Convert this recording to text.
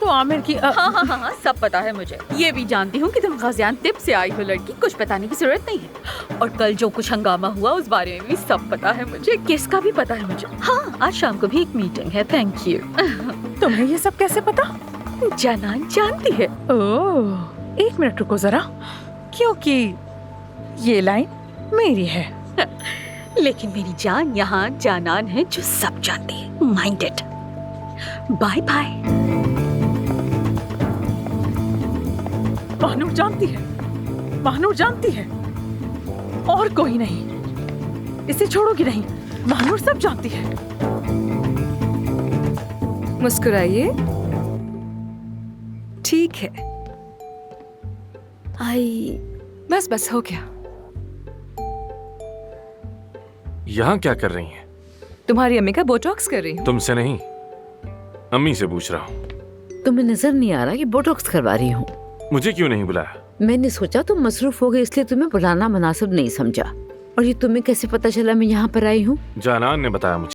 वो आमिर की हाँ, सब पता है मुझे। ये भी जानती हूँ कि तुम गाजियांतेप से आई हो लड़की, कुछ बताने की जरूरत नहीं है। और कल जो कुछ हंगामा हुआ उस बारे में भी सब पता है मुझे। किसका भी पता है मुझे। हाँ, आज शाम को भी एक मीटिंग है। Thank you. तुम्हें ये सब कैसे पता? जानान जानती है। ओह, एक मिनट रुको जरा, क्योंकि ये लाइन मेरी है। लेकिन मेरी जान यहाँ जानान है जो सब जानती है। Mind it. Bye bye. Mahanoor जानती है, महानूर जानती है, और कोई नहीं। इसे छोड़ोगी नहीं, महानूर सब जानती है। मुस्कुराइए। ठीक है, आई बस बस हो गया। यहाँ क्या कर रही हैं? तुम्हारी अम्मी का बोटॉक्स कर रही हूँ। तुमसे नहीं, अम्मी से पूछ रहा हूँ। तुम्हें नजर नहीं आ रहा कि बोटॉक्स करवा रही हूँ? मुझे क्यों नहीं बुलाया? मैंने सोचा तुम मसरूफ हो गए इसलिए तुम्हें बुलाना मुनासिब नहीं समझा। और ये तुम्हें कैसे पता चला मैं यहाँ पर आई हूँ? जानान ने बताया मुझे।